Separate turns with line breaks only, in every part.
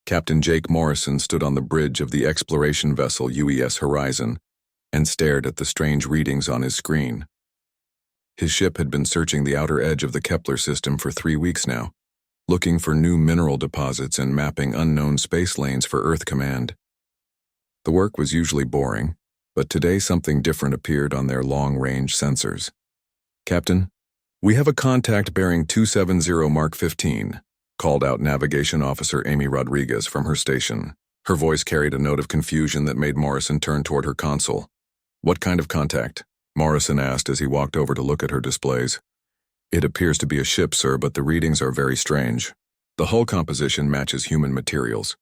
Captain Jake Morrison stood on the bridge of the exploration vessel UES Horizon and stared at the strange readings on his screen. His ship had been searching the outer edge of the Kepler system for 3 weeks now, looking for new mineral deposits and mapping unknown space lanes for Earth Command. The work was usually boring, but today something different appeared on their long-range sensors. "Captain, we have a contact bearing 270 Mark 15, called out Navigation Officer Amy Rodriguez from her station. Her voice carried a note of confusion that made Morrison turn toward her console. "What kind of contact?" Morrison asked as he walked over to look at her displays. "It appears to be a ship, sir, but the readings are very strange. The hull composition matches human materials,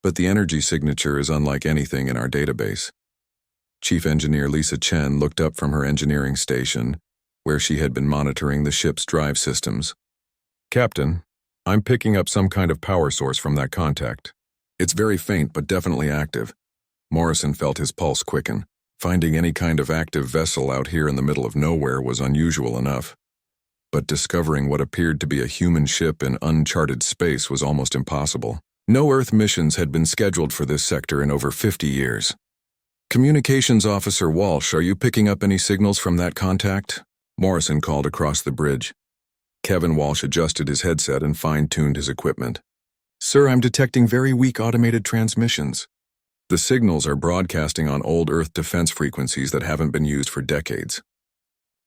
but the energy signature is unlike anything in our database." Chief Engineer Lisa Chen looked up from her engineering station, where she had been monitoring the ship's drive systems. "Captain, I'm picking up some kind of power source from that contact. It's very faint but definitely active." Morrison felt his pulse quicken. Finding any kind of active vessel out here in the middle of nowhere was unusual enough, but discovering what appeared to be a human ship in uncharted space was almost impossible. No Earth missions had been scheduled for this sector in over 50 years. "Communications Officer Walsh, are you picking up any signals from that contact?" Morrison called across the bridge. Kevin Walsh adjusted his headset and fine-tuned his equipment. "Sir, I'm detecting very weak automated transmissions. The signals are broadcasting on old Earth defense frequencies that haven't been used for decades.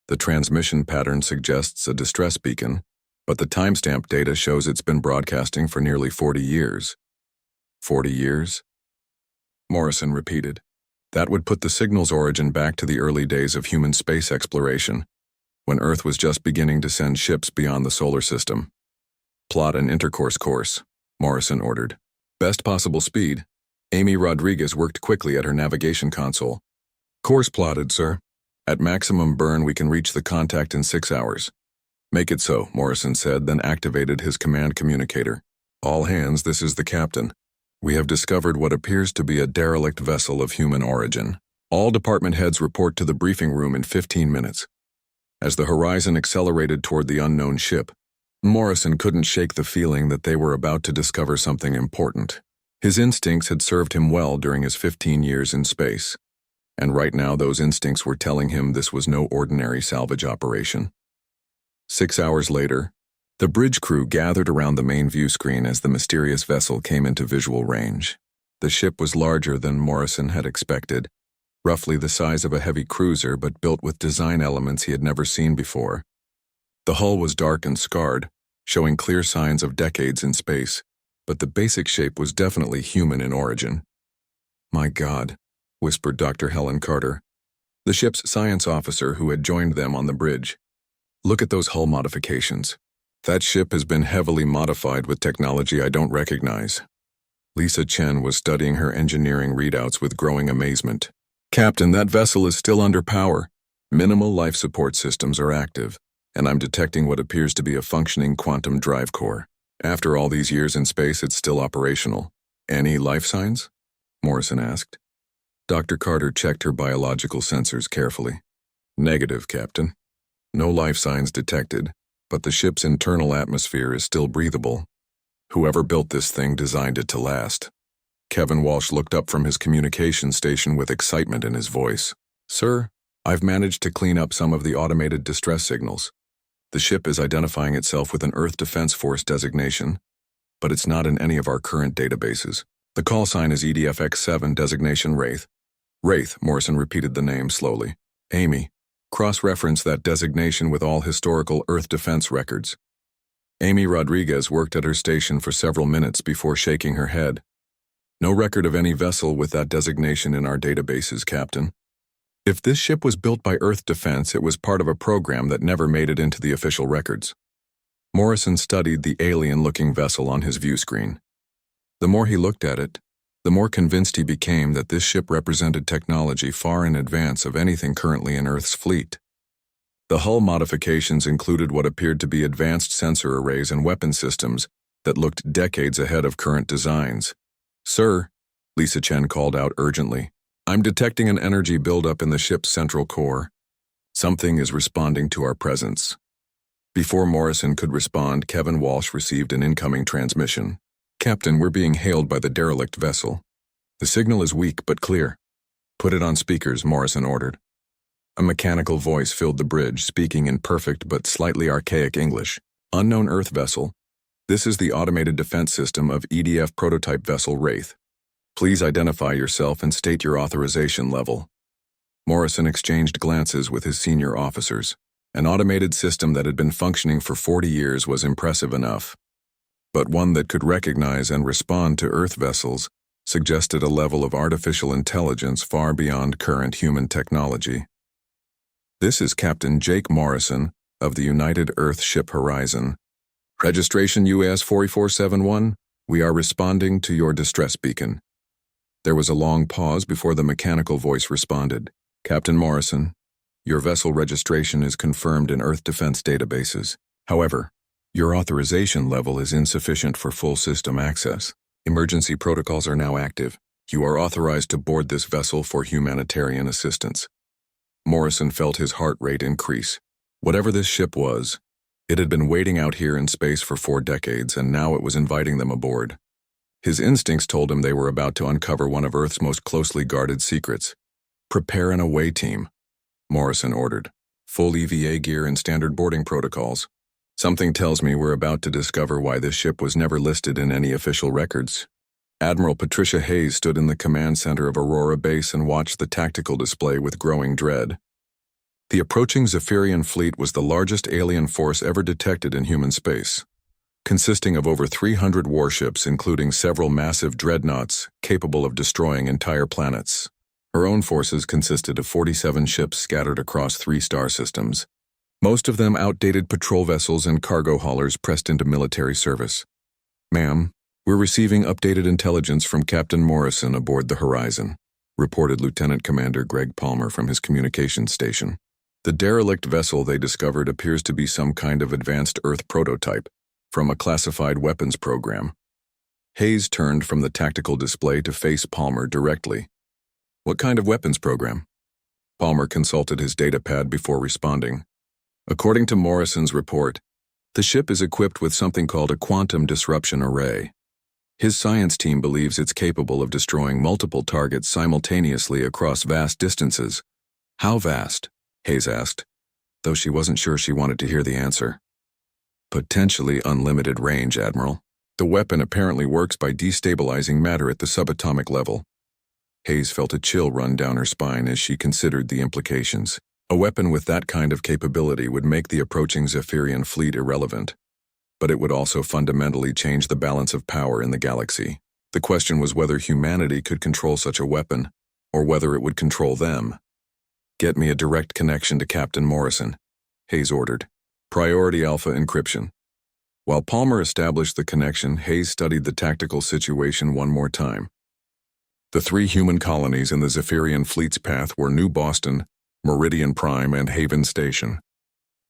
The transmission pattern suggests a distress beacon, but the timestamp data shows it's been broadcasting for nearly 40 years. 40 years? Morrison repeated. That would put the signal's origin back to the early days of human space exploration, when Earth was just beginning to send ships beyond the solar system. "Plot an intercourse course," Morrison ordered. "Best possible speed." Amy Rodriguez worked quickly at her navigation console. "Course plotted, sir. At maximum burn, we can reach the contact in 6 hours. "Make it so," Morrison said, then activated his command communicator. "All hands, this is the captain. We have discovered what appears to be a derelict vessel of human origin. All department heads report to the briefing room in 15 minutes. As the horizon accelerated toward the unknown ship, Morrison couldn't shake the feeling that they were about to discover something important. His instincts had served him well during his 15 years in space, and right now those instincts were telling him this was no ordinary salvage operation. 6 hours later, the bridge crew gathered around the main view screen as the mysterious vessel came into visual range. The ship was larger than Morrison had expected, roughly the size of a heavy cruiser but built with design elements he had never seen before. The hull was dark and scarred, showing clear signs of decades in space, but the basic shape was definitely human in origin. "My God," whispered Dr. Helen Carter, the ship's science officer who had joined them on the bridge. "Look at those hull modifications. That ship has been heavily modified with technology I don't recognize." Lisa Chen was studying her engineering readouts with growing amazement. "Captain, that vessel is still under power. Minimal life support systems are active, and I'm detecting what appears to be a functioning quantum drive core. After all these years in space, it's still operational. Any life signs?" Morrison asked. Dr. Carter checked her biological sensors carefully. "Negative, Captain. No life signs detected, but the ship's internal atmosphere is still breathable. Whoever built this thing designed it to last." Kevin Walsh looked up from his communication station with excitement in his voice. "Sir, I've managed to clean up some of the automated distress signals. The ship is identifying itself with an Earth Defense Force designation, but it's not in any of our current databases. The call sign is EDFX-7 designation Wraith." "Wraith," Morrison repeated the name slowly. "Amy, cross-reference that designation with all historical Earth defense records." Amy Rodriguez worked at her station for several minutes before shaking her head. "No record of any vessel with that designation in our databases, Captain. If this ship was built by Earth Defense, it was part of a program that never made it into the official records." Morrison studied the alien-looking vessel on his view screen. The more he looked at it, the more convinced he became that this ship represented technology far in advance of anything currently in Earth's fleet. The hull modifications included what appeared to be advanced sensor arrays and weapon systems that looked decades ahead of current designs. "Sir," Lisa Chen called out urgently, "I'm detecting an energy buildup in the ship's central core. Something is responding to our presence." Before Morrison could respond, Kevin Walsh received an incoming transmission. Captain, we're being hailed by the derelict vessel. The signal is weak but clear. Put it on speakers, Morrison ordered. A mechanical voice filled the bridge, speaking in perfect but slightly archaic English. Unknown Earth vessel. This is the automated defense system of EDF prototype vessel Wraith. Please identify yourself and state your authorization level. Morrison exchanged glances with his senior officers. An automated system that had been functioning for 40 years was impressive enough. But one that could recognize and respond to Earth vessels suggested a level of artificial intelligence far beyond current human technology. This is Captain Jake Morrison of the United Earth Ship Horizon. Registration US 4471, we are responding to your distress beacon. There was a long pause before the mechanical voice responded. Captain Morrison, your vessel registration is confirmed in Earth defense databases. However, your authorization level is insufficient for full system access. Emergency protocols are now active. You are authorized to board this vessel for humanitarian assistance. Morrison felt his heart rate increase. Whatever this ship was, it had been waiting out here in space for 4 decades, and now it was inviting them aboard. His instincts told him they were about to uncover one of Earth's most closely guarded secrets. Prepare an away team, Morrison ordered. Full EVA gear and standard boarding protocols. Something tells me we're about to discover why this ship was never listed in any official records. Admiral Patricia Hayes stood in the command center of Aurora Base and watched the tactical display with growing dread. The approaching Zephyrian fleet was the largest alien force ever detected in human space, consisting of over 300 warships, including several massive dreadnoughts capable of destroying entire planets. Her own forces consisted of 47 ships scattered across 3 star systems, most of them outdated patrol vessels and cargo haulers pressed into military service. Ma'am, we're receiving updated intelligence from Captain Morrison aboard the Horizon, reported Lieutenant Commander Greg Palmer from his communications station. The derelict vessel they discovered appears to be some kind of advanced Earth prototype from a classified weapons program. Hayes turned from the tactical display to face Palmer directly. What kind of weapons program? Palmer consulted his datapad before responding. According to Morrison's report, the ship is equipped with something called a quantum disruption array. His science team believes it's capable of destroying multiple targets simultaneously across vast distances. How vast? Hayes asked, though she wasn't sure she wanted to hear the answer. Potentially unlimited range, Admiral. The weapon apparently works by destabilizing matter at the subatomic level. Hayes felt a chill run down her spine as she considered the implications. A weapon with that kind of capability would make the approaching Zephyrian fleet irrelevant, but it would also fundamentally change the balance of power in the galaxy. The question was whether humanity could control such a weapon, or whether it would control them. Get me a direct connection to Captain Morrison, Hayes ordered. Priority Alpha encryption. While Palmer established the connection, Hayes studied the tactical situation one more time. The 3 human colonies in the Zephyrian fleet's path were New Boston, Meridian Prime, and Haven Station.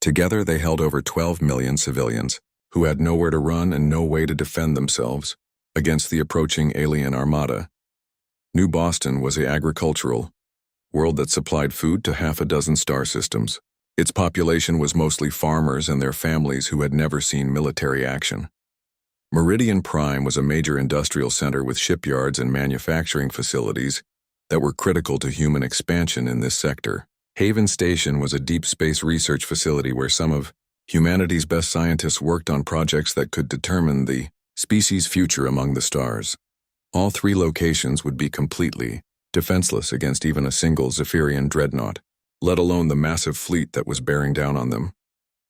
Together they held over 12 million civilians, who had nowhere to run and no way to defend themselves against the approaching alien armada. New Boston was an agricultural world that supplied food to half a dozen star systems. Its population was mostly farmers and their families who had never seen military action. Meridian Prime was a major industrial center with shipyards and manufacturing facilities that were critical to human expansion in this sector. Haven Station was a deep space research facility where some of humanity's best scientists worked on projects that could determine the species' future among the stars. All 3 locations would be completely defenseless against even a single Zephyrian dreadnought, let alone the massive fleet that was bearing down on them.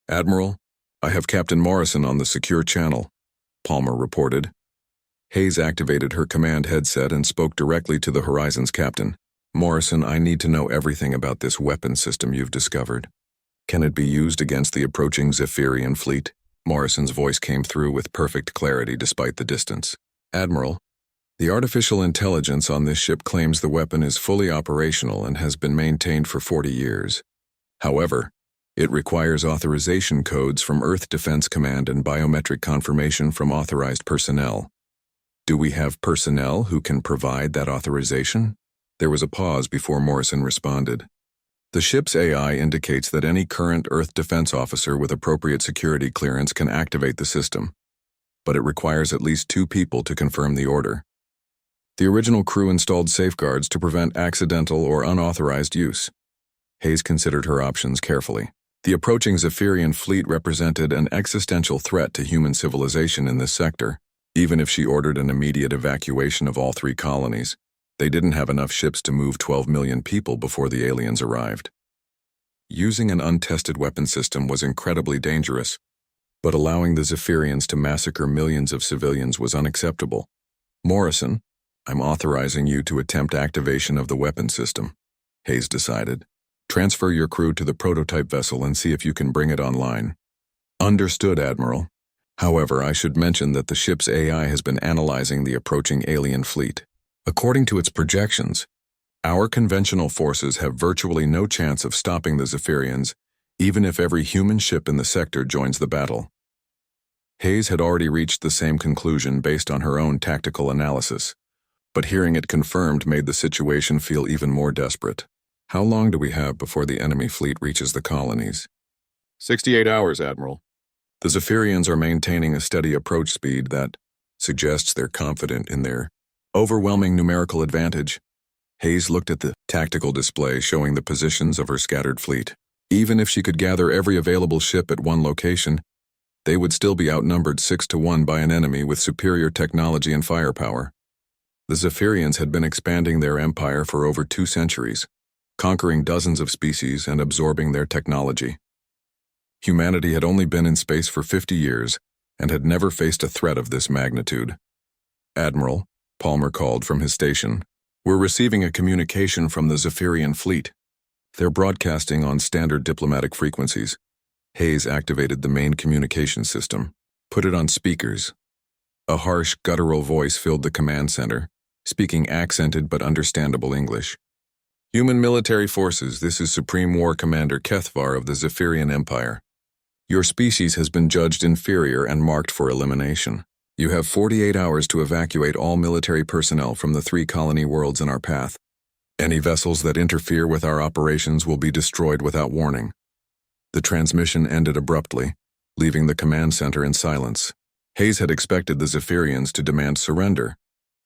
Admiral, I have Captain Morrison on the secure channel, Palmer reported. Hayes activated her command headset and spoke directly to the Horizon's captain. Morrison, I need to know everything about this weapon system you've discovered. Can it be used against the approaching Zephyrian fleet? Morrison's voice came through with perfect clarity despite the distance. Admiral, the artificial intelligence on this ship claims the weapon is fully operational and has been maintained for 40 years. However, it requires authorization codes from Earth Defense Command and biometric confirmation from authorized personnel. Do we have personnel who can provide that authorization? There was a pause before Morrison responded. The ship's AI indicates that any current Earth defense officer with appropriate security clearance can activate the system. but it requires at least 2 people to confirm the order. The original crew installed safeguards to prevent accidental or unauthorized use. Hayes considered her options carefully. The approaching Zephyrian fleet represented an existential threat to human civilization in this sector. Even if she ordered an immediate evacuation of all 3 colonies, they didn't have enough ships to move 12 million people before the aliens arrived. Using an untested weapon system was incredibly dangerous, but allowing the Zephyrians to massacre millions of civilians was unacceptable. Morrison, I'm authorizing you to attempt activation of the weapon system, Hayes decided. Transfer your crew to the prototype vessel and see if you can bring it online. Understood, Admiral. However, I should mention that the ship's AI has been analyzing the approaching alien fleet. According to its projections, our conventional forces have virtually no chance of stopping the Zephyrians, even if every human ship in the sector joins the battle. Hayes had already reached the same conclusion based on her own tactical analysis, but hearing it confirmed made the situation feel even more desperate. How long do we have before the enemy fleet reaches the colonies? 68 hours, Admiral. The Zephyrians are maintaining a steady approach speed that suggests they're confident in their overwhelming numerical advantage. Hayes looked at the tactical display showing the positions of her scattered fleet. Even if she could gather every available ship at one location, they would still be outnumbered 6-1 by an enemy with superior technology and firepower. The Zephyrians had been expanding their empire for over 2 centuries, conquering dozens of species and absorbing their technology. Humanity had only been in space for 50 years and had never faced a threat of this magnitude. Admiral, Palmer called from his station. We're receiving a communication from the Zephyrian fleet. They're broadcasting on standard diplomatic frequencies. Hayes activated the main communication system, put it on speakers. A harsh, guttural voice filled the command center, speaking accented but understandable English. Human military forces, this is Supreme War Commander Kethvar of the Zephyrian Empire. Your species has been judged inferior and marked for elimination. You have 48 hours to evacuate all military personnel from the 3 colony worlds in our path. Any vessels that interfere with our operations will be destroyed without warning. The transmission ended abruptly, leaving the command center in silence. Hayes had expected the Zephyrians to demand surrender,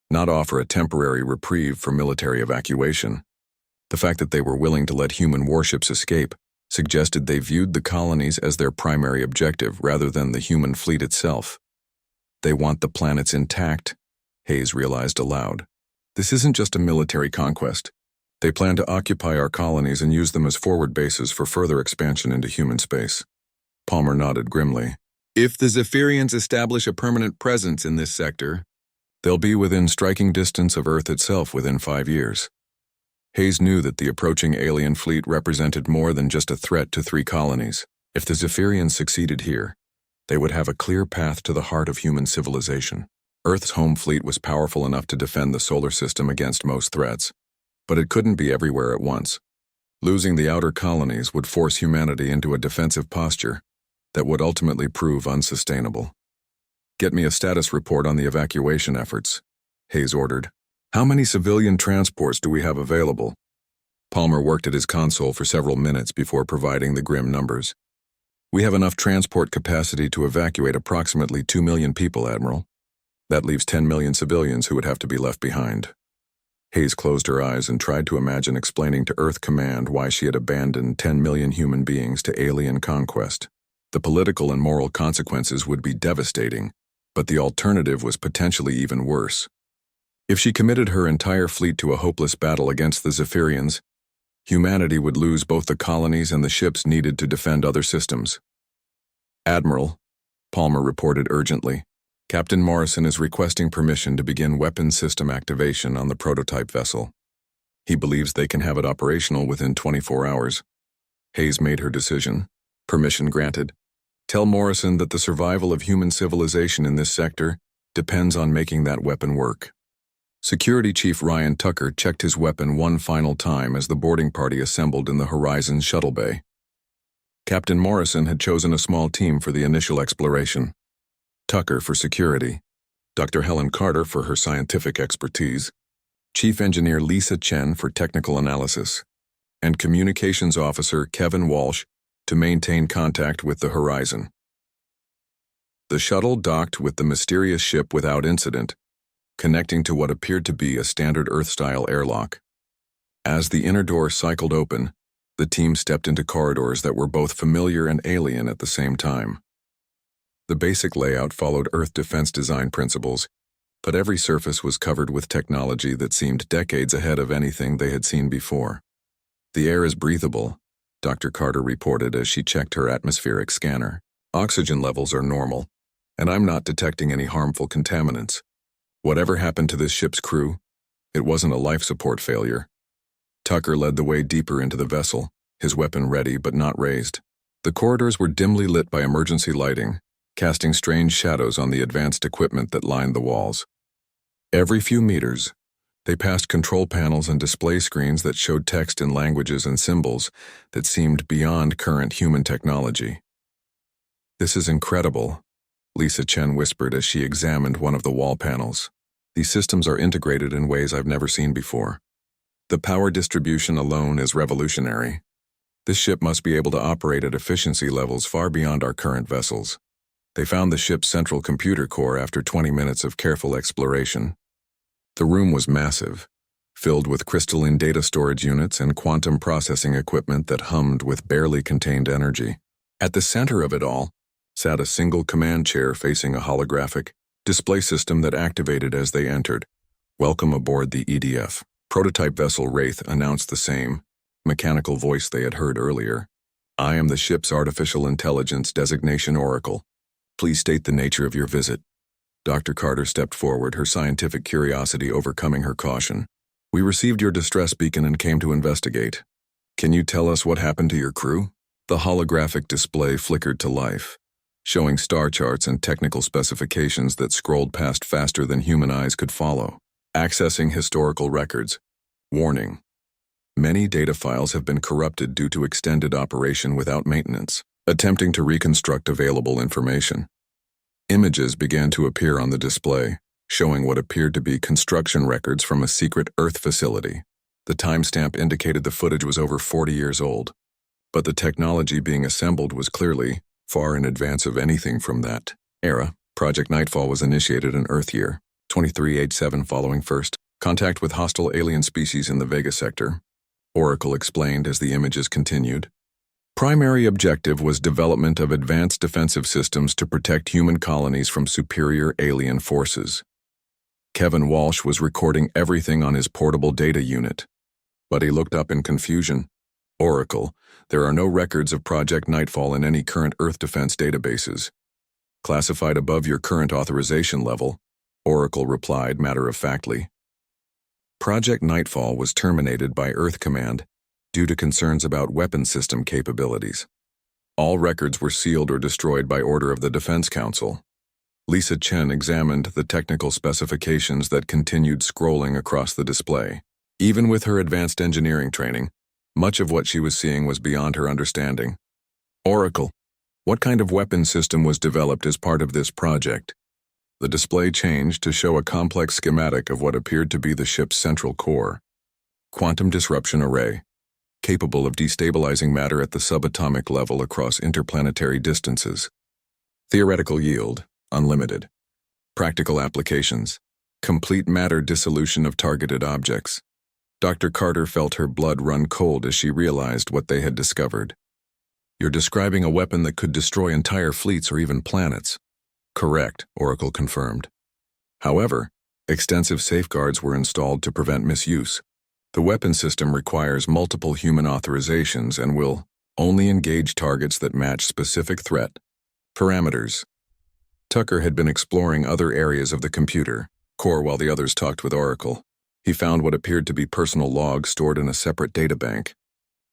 not offer a temporary reprieve for military evacuation. The fact that they were willing to let human warships escape suggested they viewed the colonies as their primary objective rather than the human fleet itself. They want the planets intact, Hayes realized aloud. This isn't just a military conquest. They plan to occupy our colonies and use them as forward bases for further expansion into human space. Palmer nodded grimly. If the Zephyrians establish a permanent presence in this sector, they'll be within striking distance of Earth itself within 5 years. Hayes knew that the approaching alien fleet represented more than just a threat to 3 colonies. If the Zephyrians succeeded here, they would have a clear path to the heart of human civilization. Earth's home fleet was powerful enough to defend the solar system against most threats, but it couldn't be everywhere at once. Losing the outer colonies would force humanity into a defensive posture that would ultimately prove unsustainable. Get me a status report on the evacuation efforts, Hayes ordered. How many civilian transports do we have available? Palmer worked at his console for several minutes before providing the grim numbers. We have enough transport capacity to evacuate approximately 2 million people, Admiral. That leaves 10 million civilians who would have to be left behind. Hayes closed her eyes and tried to imagine explaining to Earth Command why she had abandoned 10 million human beings to alien conquest. The political and moral consequences would be devastating, but the alternative was potentially even worse. If she committed her entire fleet to a hopeless battle against the Zephyrians, humanity would lose both the colonies and the ships needed to defend other systems. Admiral, Palmer reported urgently, Captain Morrison is requesting permission to begin weapons system activation on the prototype vessel. He believes they can have it operational within 24 hours. Hayes made her decision. Permission granted. Tell Morrison that the survival of human civilization in this sector depends on making that weapon work. Security Chief Ryan Tucker checked his weapon one final time as the boarding party assembled in the Horizon shuttle bay. Captain Morrison had chosen a small team for the initial exploration. Tucker for security, Dr. Helen Carter for her scientific expertise, Chief Engineer Lisa Chen for technical analysis, and Communications Officer Kevin Walsh to maintain contact with the Horizon. The shuttle docked with the mysterious ship without incident, connecting to what appeared to be a standard Earth-style airlock. As the inner door cycled open, the team stepped into corridors that were both familiar and alien at the same time. The basic layout followed Earth defense design principles, but every surface was covered with technology that seemed decades ahead of anything they had seen before. "The air is breathable," Dr. Carter reported as she checked her atmospheric scanner. "Oxygen levels are normal, and I'm not detecting any harmful contaminants. Whatever happened to this ship's crew, it wasn't a life support failure." Tucker led the way deeper into the vessel, his weapon ready but not raised. The corridors were dimly lit by emergency lighting, casting strange shadows on the advanced equipment that lined the walls. Every few meters, they passed control panels and display screens that showed text in languages and symbols that seemed beyond current human technology. "This is incredible," Lisa Chen whispered as she examined one of the wall panels. "These systems are integrated in ways I've never seen before. The power distribution alone is revolutionary. This ship must be able to operate at efficiency levels far beyond our current vessels." They found the ship's central computer core after 20 minutes of careful exploration. The room was massive, filled with crystalline data storage units and quantum processing equipment that hummed with barely contained energy. At the center of it all sat a single command chair facing a holographic display system that activated as they entered. "Welcome aboard the EDF." Prototype vessel Wraith announced the same mechanical voice they had heard earlier. "I am the ship's artificial intelligence designation Oracle. Please state the nature of your visit." Dr. Carter stepped forward, her scientific curiosity overcoming her caution. "We received your distress beacon and came to investigate. Can you tell us what happened to your crew?" The holographic display flickered to life, showing star charts and technical specifications that scrolled past faster than human eyes could follow. "Accessing historical records. Warning. Many data files have been corrupted due to extended operation without maintenance. Attempting to reconstruct available information." Images began to appear on the display, showing what appeared to be construction records from a secret Earth facility. The timestamp indicated the footage was over 40 years old, but the technology being assembled was clearly far in advance of anything from that era. Project Nightfall was initiated in Earth year 2387 following first contact with hostile alien species in the Vega sector, Oracle explained as the images continued. Primary objective was development of advanced defensive systems to protect human colonies from superior alien forces. Kevin Walsh was recording everything on his portable data unit, but he looked up in confusion. "Oracle, there are no records of Project Nightfall in any current Earth defense databases. Classified above your current authorization level," Oracle replied matter-of-factly. Project Nightfall was terminated by Earth Command due to concerns about weapon system capabilities. All records were sealed or destroyed by order of the Defense Council. Lisa Chen examined the technical specifications that continued scrolling across the display. Even with her advanced engineering training, much of what she was seeing was beyond her understanding. "Oracle, what kind of weapon system was developed as part of this project?" The display changed to show a complex schematic of what appeared to be the ship's central core. "Quantum disruption array, capable of destabilizing matter at the subatomic level across interplanetary distances. Theoretical yield, unlimited. Practical applications, complete matter dissolution of targeted objects." Dr. Carter felt her blood run cold as she realized what they had discovered. "You're describing a weapon that could destroy entire fleets or even planets." "Correct," Oracle confirmed. "However, extensive safeguards were installed to prevent misuse. The weapon system requires multiple human authorizations and will only engage targets that match specific threat parameters." Tucker had been exploring other areas of the computer core while the others talked with Oracle. He found what appeared to be personal logs stored in a separate databank.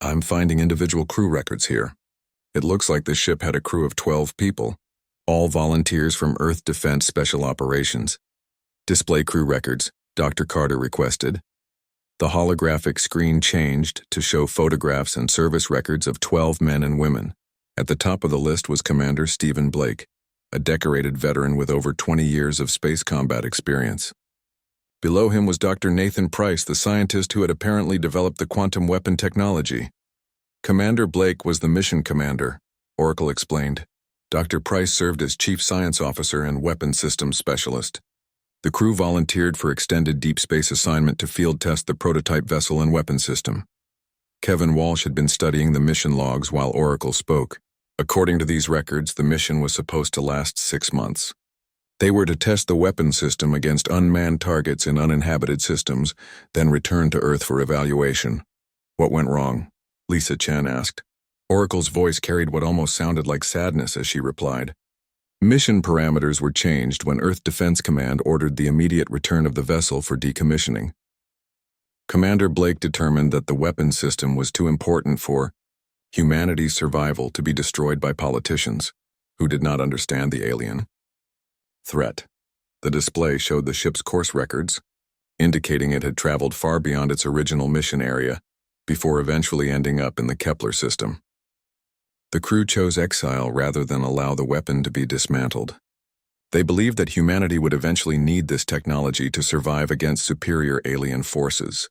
"I'm finding individual crew records here. It looks like this ship had a crew of 12 people, all volunteers from Earth Defense Special Operations." "Display crew records," Dr. Carter requested. The holographic screen changed to show photographs and service records of 12 men and women. At the top of the list was Commander Stephen Blake, a decorated veteran with over 20 years of space combat experience. Below him was Dr. Nathan Price, the scientist who had apparently developed the quantum weapon technology. Commander Blake was the mission commander, Oracle explained. Dr. Price served as Chief Science Officer and Weapons Systems Specialist. The crew volunteered for extended deep space assignment to field test the prototype vessel and weapon system. Kevin Walsh had been studying the mission logs while Oracle spoke. According to these records, the mission was supposed to last 6 months. They were to test the weapon system against unmanned targets in uninhabited systems, then return to Earth for evaluation. What went wrong? Lisa Chen asked. Oracle's voice carried what almost sounded like sadness as she replied. Mission parameters were changed when Earth Defense Command ordered the immediate return of the vessel for decommissioning. Commander Blake determined that the weapon system was too important for humanity's survival to be destroyed by politicians who did not understand the alien threat. The display showed the ship's course records, indicating it had traveled far beyond its original mission area before eventually ending up in the Kepler system. The crew chose exile rather than allow the weapon to be dismantled. They believed that humanity would eventually need this technology to survive against superior alien forces.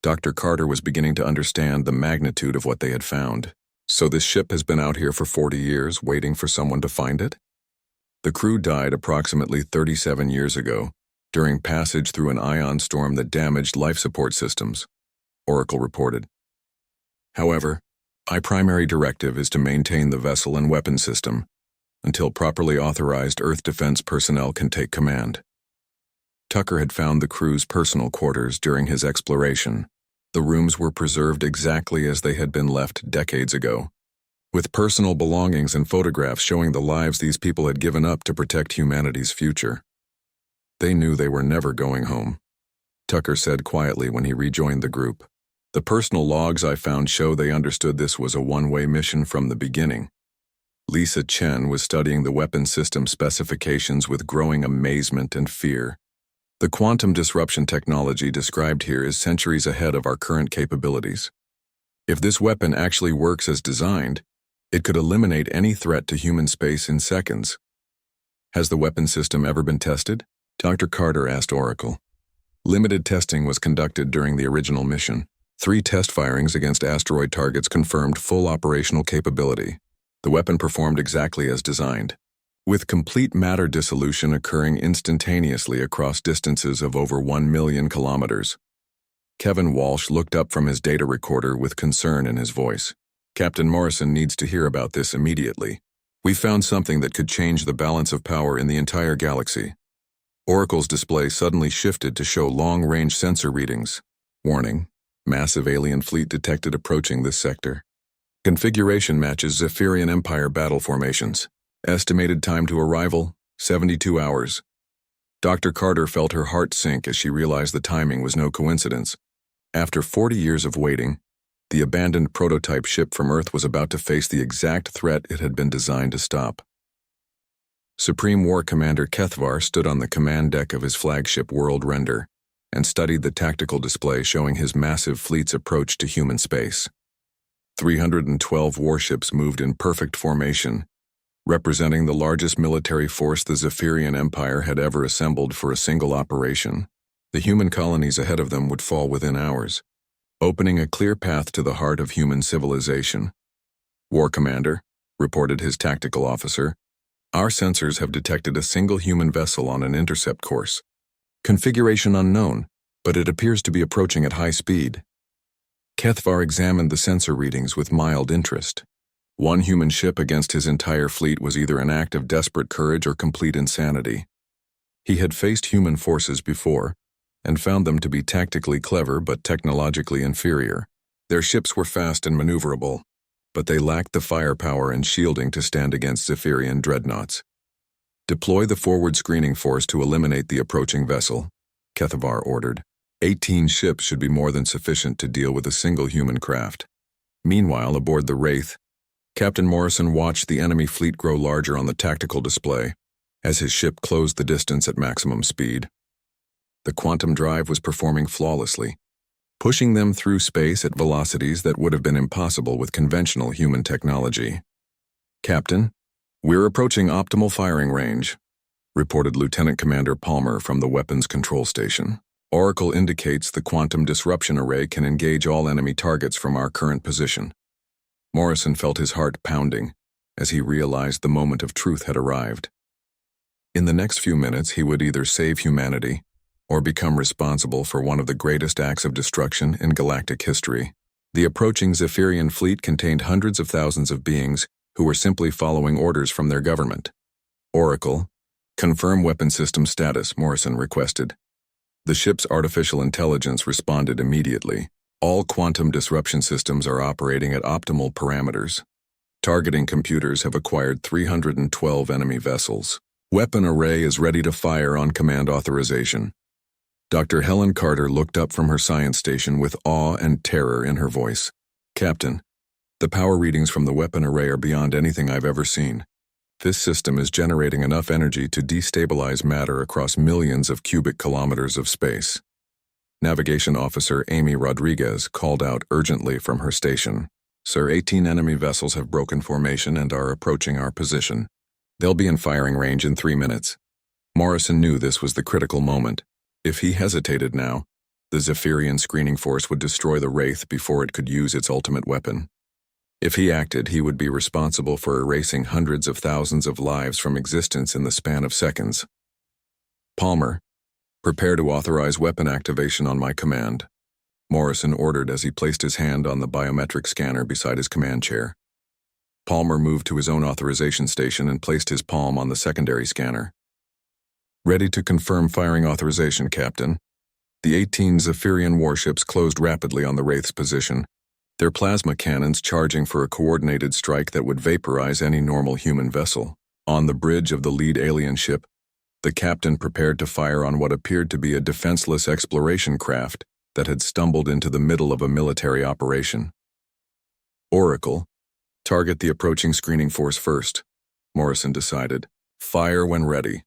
Dr. Carter was beginning to understand the magnitude of what they had found. So this ship has been out here for 40 years, waiting for someone to find it? The crew died approximately 37 years ago, during passage through an ion storm that damaged life support systems, Oracle reported. However, my primary directive is to maintain the vessel and weapon system until properly authorized Earth defense personnel can take command. Tucker had found the crew's personal quarters during his exploration. The rooms were preserved exactly as they had been left decades ago, with personal belongings and photographs showing the lives these people had given up to protect humanity's future. They knew they were never going home, Tucker said quietly when he rejoined the group. The personal logs I found show they understood this was a one-way mission from the beginning. Lisa Chen was studying the weapon system specifications with growing amazement and fear. The quantum disruption technology described here is centuries ahead of our current capabilities. If this weapon actually works as designed, it could eliminate any threat to human space in seconds. Has the weapon system ever been tested? Dr. Carter asked Oracle. Limited testing was conducted during the original mission. 3 test firings against asteroid targets confirmed full operational capability. The weapon performed exactly as designed, with complete matter dissolution occurring instantaneously across distances of over 1 million kilometers. Kevin Walsh looked up from his data recorder with concern in his voice. Captain Morrison needs to hear about this immediately. We found something that could change the balance of power in the entire galaxy. Oracle's display suddenly shifted to show long-range sensor readings. Warning: massive alien fleet detected approaching this sector. Configuration matches Zephyrian Empire battle formations. Estimated time to arrival, 72 hours. Dr. Carter felt her heart sink as she realized the timing was no coincidence. After 40 years of waiting, the abandoned prototype ship from Earth was about to face the exact threat it had been designed to stop. Supreme War Commander Kethvar stood on the command deck of his flagship World Render and studied the tactical display showing his massive fleet's approach to human space. 312 warships moved in perfect formation, representing the largest military force the Zephyrian Empire had ever assembled for a single operation. The human colonies ahead of them would fall within hours, opening a clear path to the heart of human civilization. War Commander, reported his tactical officer, our sensors have detected a single human vessel on an intercept course. Configuration unknown, but it appears to be approaching at high speed. Kethvar examined the sensor readings with mild interest. One human ship against his entire fleet was either an act of desperate courage or complete insanity. He had faced human forces before, and found them to be tactically clever but technologically inferior. Their ships were fast and maneuverable, but they lacked the firepower and shielding to stand against Zephyrian dreadnoughts. Deploy the forward screening force to eliminate the approaching vessel, Kethvar ordered. 18 ships should be more than sufficient to deal with a single human craft. Meanwhile, aboard the Wraith, Captain Morrison watched the enemy fleet grow larger on the tactical display as his ship closed the distance at maximum speed. The quantum drive was performing flawlessly, pushing them through space at velocities that would have been impossible with conventional human technology. Captain, we're approaching optimal firing range, reported Lieutenant Commander Palmer from the weapons control station. Oracle indicates the quantum disruption array can engage all enemy targets from our current position. Morrison felt his heart pounding. as he realized the moment of truth had arrived. In the next few minutes, he would either save humanity or become responsible for one of the greatest acts of destruction in galactic history. The approaching Zephyrian fleet contained hundreds of thousands of beings who were simply following orders from their government. Oracle, confirm weapon system status, Morrison requested. The ship's artificial intelligence responded immediately. All quantum disruption systems are operating at optimal parameters. Targeting computers have acquired 312 enemy vessels. Weapon array is ready to fire on command authorization. Dr. Helen Carter looked up from her science station with awe and terror in her voice. Captain, the power readings from the weapon array are beyond anything I've ever seen. This system is generating enough energy to destabilize matter across millions of cubic kilometers of space. Navigation Officer Amy Rodriguez called out urgently from her station. Sir, 18 enemy vessels have broken formation and are approaching our position. They'll be in firing range in 3 minutes. Morrison knew this was the critical moment. If he hesitated now, the Zephyrian screening force would destroy the Wraith before it could use its ultimate weapon. If he acted, he would be responsible for erasing hundreds of thousands of lives from existence in the span of seconds. Palmer, prepare to authorize weapon activation on my command, Morrison ordered as he placed his hand on the biometric scanner beside his command chair. Palmer moved to his own authorization station and placed his palm on the secondary scanner. Ready to confirm firing authorization, Captain. The 18 Zephyrian warships closed rapidly on the Wraith's position, their plasma cannons charging for a coordinated strike that would vaporize any normal human vessel. On the bridge of the lead alien ship, the captain prepared to fire on what appeared to be a defenseless exploration craft that had stumbled into the middle of a military operation. Oracle, target the approaching screening force first, Morrison decided. Fire when ready.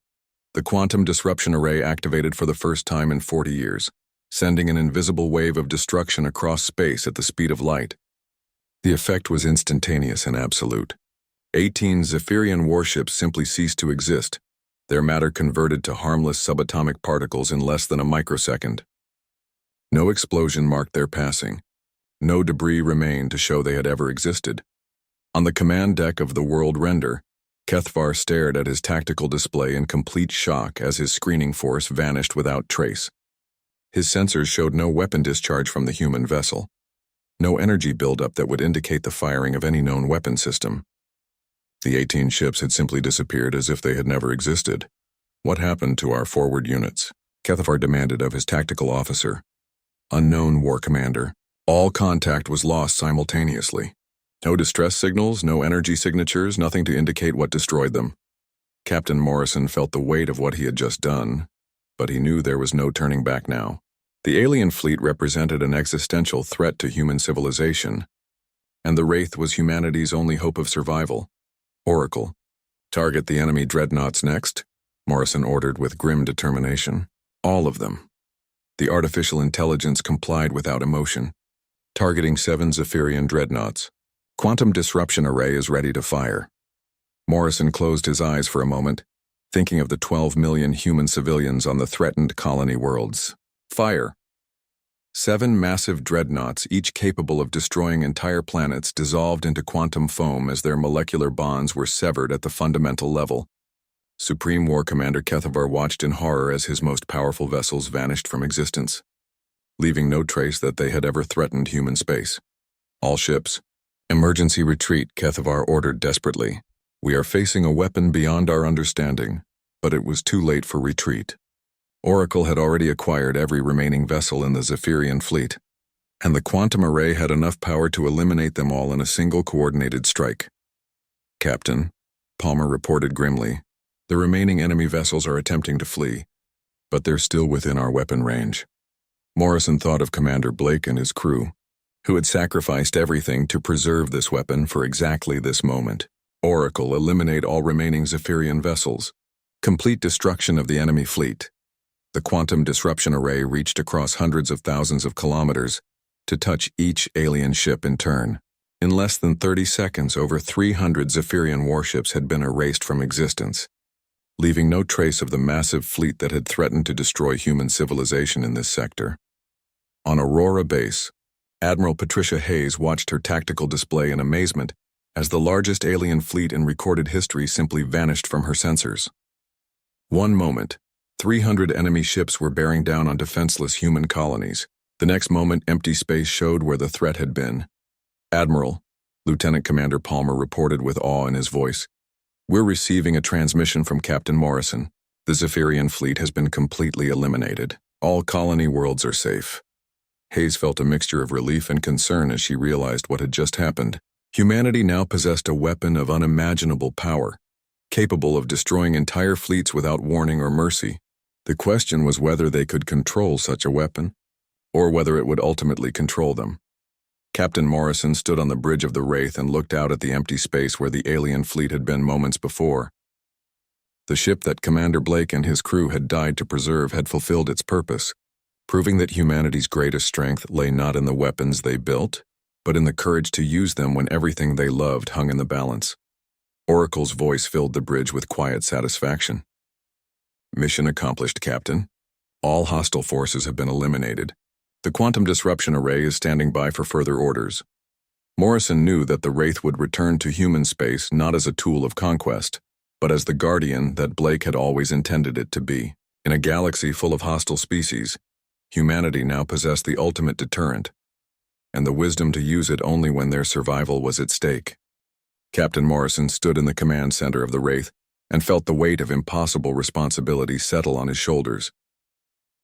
The quantum disruption array activated for the first time in 40 years, sending an invisible wave of destruction across space at the speed of light. The effect was instantaneous and absolute. 18 Zephyrian warships simply ceased to exist, their matter converted to harmless subatomic particles in less than a microsecond. No explosion marked their passing. No debris remained to show they had ever existed. On the command deck of the World Render, Kethvar stared at his tactical display in complete shock as his screening force vanished without trace. His sensors showed no weapon discharge from the human vessel, no energy buildup that would indicate the firing of any known weapon system. The 18 ships had simply disappeared as if they had never existed. What happened to our forward units? Kethvar demanded of his tactical officer. Unknown, War Commander. All contact was lost simultaneously. No distress signals, no energy signatures, nothing to indicate what destroyed them. Captain Morrison felt the weight of what he had just done, but he knew there was no turning back now. The alien fleet represented an existential threat to human civilization, and the Wraith was humanity's only hope of survival. Oracle, target the enemy dreadnoughts next, Morrison ordered with grim determination. All of them. The artificial intelligence complied without emotion. Targeting 7 Zephyrian dreadnoughts. Quantum disruption array is ready to fire. Morrison closed his eyes for a moment, thinking of the 12 million human civilians on the threatened colony worlds. Fire. 7 massive dreadnoughts, each capable of destroying entire planets, dissolved into quantum foam as their molecular bonds were severed at the fundamental level. Supreme War Commander Kethvar watched in horror as his most powerful vessels vanished from existence, leaving no trace that they had ever threatened human space. All ships. Emergency retreat, Kethvar ordered desperately. We are facing a weapon beyond our understanding, but it was too late for retreat. Oracle had already acquired every remaining vessel in the Zephyrian fleet, and the quantum array had enough power to eliminate them all in a single coordinated strike. Captain, Palmer reported grimly, the remaining enemy vessels are attempting to flee, but they're still within our weapon range. Morrison thought of Commander Blake and his crew, who had sacrificed everything to preserve this weapon for exactly this moment. Oracle, eliminate all remaining Zephyrian vessels. Complete destruction of the enemy fleet. The quantum disruption array reached across hundreds of thousands of kilometers to touch each alien ship in turn. In less than 30 seconds, over 300 Zephyrian warships had been erased from existence, leaving no trace of the massive fleet that had threatened to destroy human civilization in this sector. On Aurora Base, Admiral Patricia Hayes watched her tactical display in amazement as the largest alien fleet in recorded history simply vanished from her sensors. One moment, 300 enemy ships were bearing down on defenseless human colonies. The next moment, empty space showed where the threat had been. "Admiral," Lieutenant Commander Palmer reported with awe in his voice, "we're receiving a transmission from Captain Morrison. The Zephyrian fleet has been completely eliminated. All colony worlds are safe." Hayes felt a mixture of relief and concern as she realized what had just happened. Humanity now possessed a weapon of unimaginable power, capable of destroying entire fleets without warning or mercy. The question was whether they could control such a weapon, or whether it would ultimately control them. Captain Morrison stood on the bridge of the Wraith and looked out at the empty space where the alien fleet had been moments before. The ship that Commander Blake and his crew had died to preserve had fulfilled its purpose, proving that humanity's greatest strength lay not in the weapons they built, but in the courage to use them when everything they loved hung in the balance. Oracle's voice filled the bridge with quiet satisfaction. "Mission accomplished, Captain. All hostile forces have been eliminated. The quantum disruption array is standing by for further orders." Morrison knew that the Wraith would return to human space not as a tool of conquest, but as the guardian that Blake had always intended it to be. In a galaxy full of hostile species, humanity now possessed the ultimate deterrent, and the wisdom to use it only when their survival was at stake. Captain Morrison stood in the command center of the Wraith and felt the weight of impossible responsibility settle on his shoulders.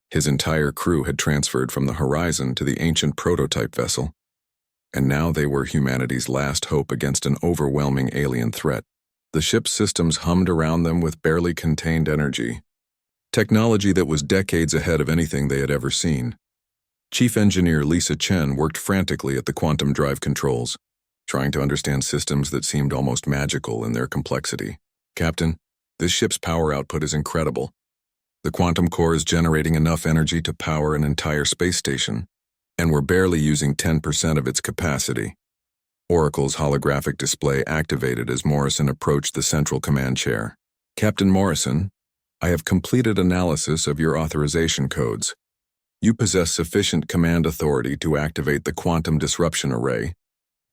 His entire crew had transferred from the Horizon to the ancient prototype vessel, and now they were humanity's last hope against an overwhelming alien threat. The ship's systems hummed around them with barely contained energy, technology that was decades ahead of anything they had ever seen. Chief Engineer Lisa Chen worked frantically at the quantum drive controls, trying to understand systems that seemed almost magical in their complexity. "Captain, this ship's power output is incredible. The quantum core is generating enough energy to power an entire space station, and we're barely using 10% of its capacity." Oracle's holographic display activated as Morrison approached the central command chair. "Captain Morrison, I have completed analysis of your authorization codes. You possess sufficient command authority to activate the quantum disruption array,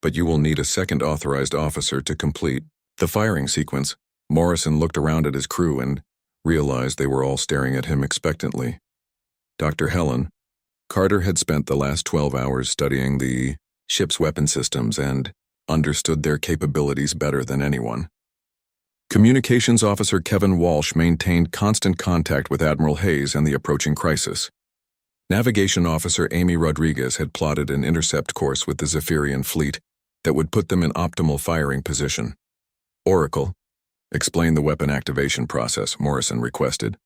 but you will need a second authorized officer to complete the firing sequence." Morrison looked around at his crew and realized they were all staring at him expectantly. Dr. Helen, Carter had spent the last 12 hours studying the ship's weapon systems and understood their capabilities better than anyone. Communications Officer Kevin Walsh maintained constant contact with Admiral Hayes and the approaching crisis. Navigation Officer Amy Rodriguez had plotted an intercept course with the Zephyrian fleet that would put them in optimal firing position. "Oracle, explain the weapon activation process," Morrison requested.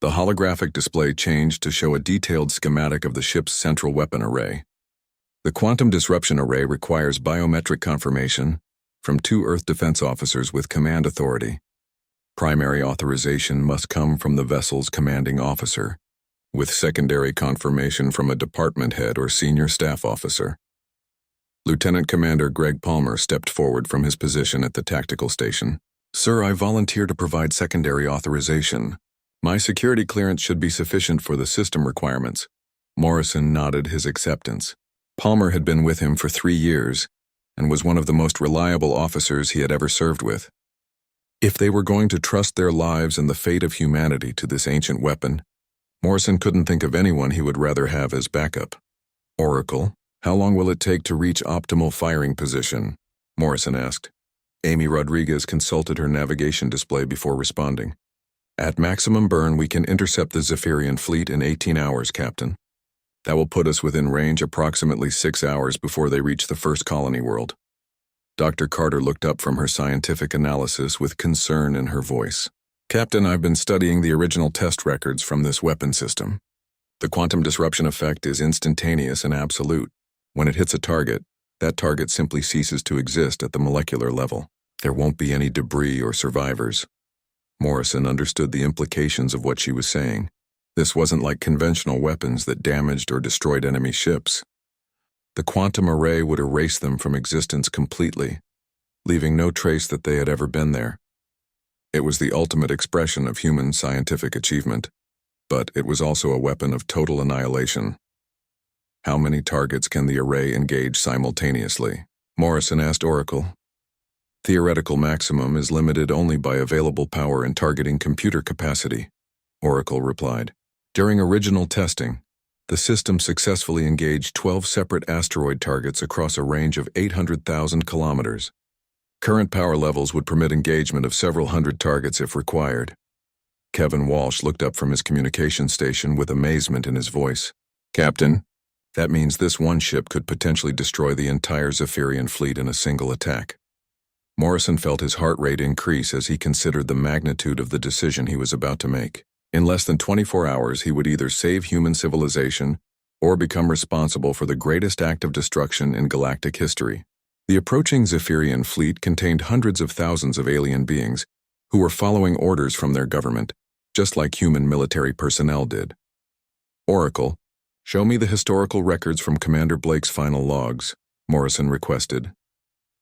The holographic display changed to show a detailed schematic of the ship's central weapon array. "The quantum disruption array requires biometric confirmation from 2 Earth defense officers with command authority. Primary authorization must come from the vessel's commanding officer, with secondary confirmation from a department head or senior staff officer." Lieutenant Commander Greg Palmer stepped forward from his position at the tactical station. "Sir, I volunteer to provide secondary authorization. My security clearance should be sufficient for the system requirements." Morrison nodded his acceptance. Palmer had been with him for 3 years and was one of the most reliable officers he had ever served with. If they were going to trust their lives and the fate of humanity to this ancient weapon, Morrison couldn't think of anyone he would rather have as backup. "Oracle, how long will it take to reach optimal firing position?" Morrison asked. Amy Rodriguez consulted her navigation display before responding. "At maximum burn, we can intercept the Zephyrian fleet in 18 hours, Captain. That will put us within range approximately 6 hours before they reach the first colony world." Dr. Carter looked up from her scientific analysis with concern in her voice. "Captain, I've been studying the original test records from this weapon system. The quantum disruption effect is instantaneous and absolute. When it hits a target, that target simply ceases to exist at the molecular level. There won't be any debris or survivors." Morrison understood the implications of what she was saying. This wasn't like conventional weapons that damaged or destroyed enemy ships. The quantum array would erase them from existence completely, leaving no trace that they had ever been there. It was the ultimate expression of human scientific achievement, but it was also a weapon of total annihilation. "How many targets can the array engage simultaneously?" Morrison asked Oracle. Theoretical maximum is limited only by available power and targeting computer capacity, Oracle replied. During original testing, the system successfully engaged 12 separate asteroid targets across a range of 800,000 kilometers. Current power levels would permit engagement of several hundred targets if required. Kevin Walsh looked up from his communication station with amazement in his voice. Captain, that means this one ship could potentially destroy the entire Zephyrian fleet in a single attack. Morrison felt his heart rate increase as he considered the magnitude of the decision he was about to make. In less than 24 hours, he would either save human civilization or become responsible for the greatest act of destruction in galactic history. The approaching Zephyrian fleet contained hundreds of thousands of alien beings who were following orders from their government, just like human military personnel did. Oracle, show me the historical records from Commander Blake's final logs, Morrison requested.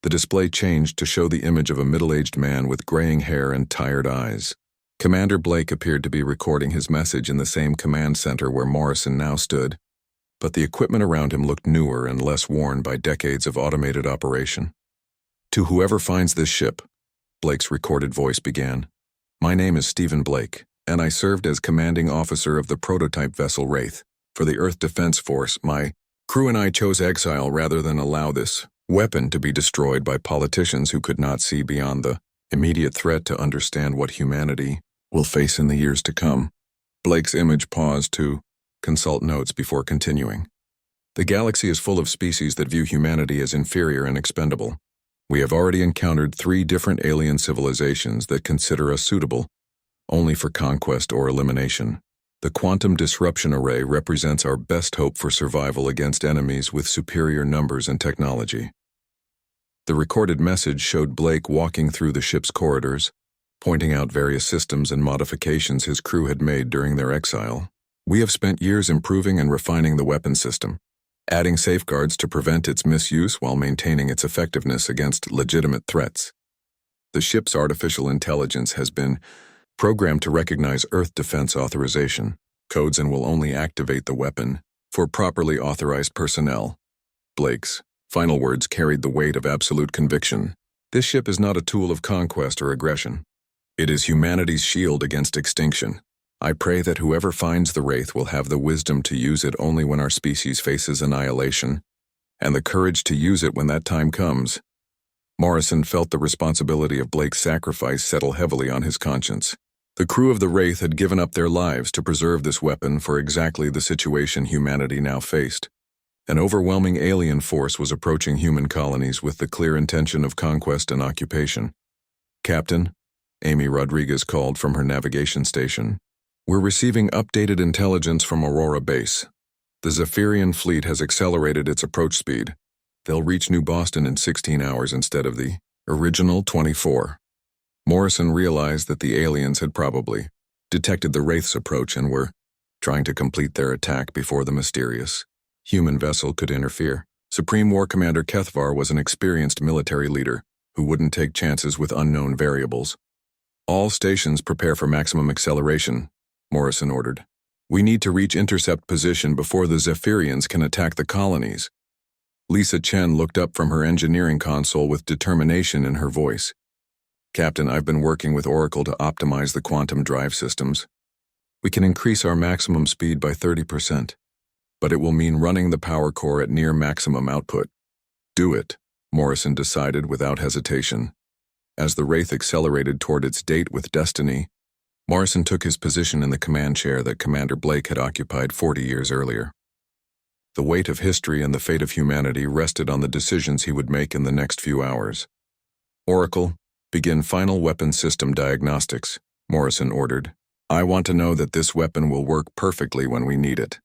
The display changed to show the image of a middle-aged man with graying hair and tired eyes. Commander Blake appeared to be recording his message in the same command center where Morrison now stood, but the equipment around him looked newer and less worn by decades of automated operation. To whoever finds this ship, Blake's recorded voice began. My name is Stephen Blake, and I served as commanding officer of the prototype vessel Wraith. For the Earth Defense Force, my crew and I chose exile rather than allow this weapon to be destroyed by politicians who could not see beyond the immediate threat to understand what humanity will face in the years to come. Blake's image paused to consult notes before continuing. The galaxy is full of species that view humanity as inferior and expendable. We have already encountered 3 different alien civilizations that consider us suitable only for conquest or elimination. The quantum disruption array represents our best hope for survival against enemies with superior numbers and technology. The recorded message showed Blake walking through the ship's corridors, pointing out various systems and modifications his crew had made during their exile. We have spent years improving and refining the weapon system, adding safeguards to prevent its misuse while maintaining its effectiveness against legitimate threats. The ship's artificial intelligence has been programmed to recognize Earth defense authorization codes and will only activate the weapon for properly authorized personnel. Blake's final words carried the weight of absolute conviction. This ship is not a tool of conquest or aggression. It is humanity's shield against extinction. I pray that whoever finds the Wraith will have the wisdom to use it only when our species faces annihilation, and the courage to use it when that time comes. Morrison felt the responsibility of Blake's sacrifice settle heavily on his conscience. The crew of the Wraith had given up their lives to preserve this weapon for exactly the situation humanity now faced. An overwhelming alien force was approaching human colonies with the clear intention of conquest and occupation. Captain, Amy Rodriguez called from her navigation station. We're receiving updated intelligence from Aurora Base. The Zephyrian fleet has accelerated its approach speed. They'll reach New Boston in 16 hours instead of the original 24. Morrison realized that the aliens had probably detected the Wraith's approach and were trying to complete their attack before the mysterious human vessel could interfere. Supreme War Commander Kethvar was an experienced military leader who wouldn't take chances with unknown variables. All stations prepare for maximum acceleration, Morrison ordered. We need to reach intercept position before the Zephyrians can attack the colonies. Lisa Chen looked up from her engineering console with determination in her voice. Captain, I've been working with Oracle to optimize the quantum drive systems. We can increase our maximum speed by 30%, but it will mean running the power core at near maximum output. Do it, Morrison decided without hesitation. As the Wraith accelerated toward its date with destiny, Morrison took his position in the command chair that Commander Blake had occupied 40 years earlier. The weight of history and the fate of humanity rested on the decisions he would make in the next few hours. Oracle, begin final weapon system diagnostics, Morrison ordered. I want to know that this weapon will work perfectly when we need it.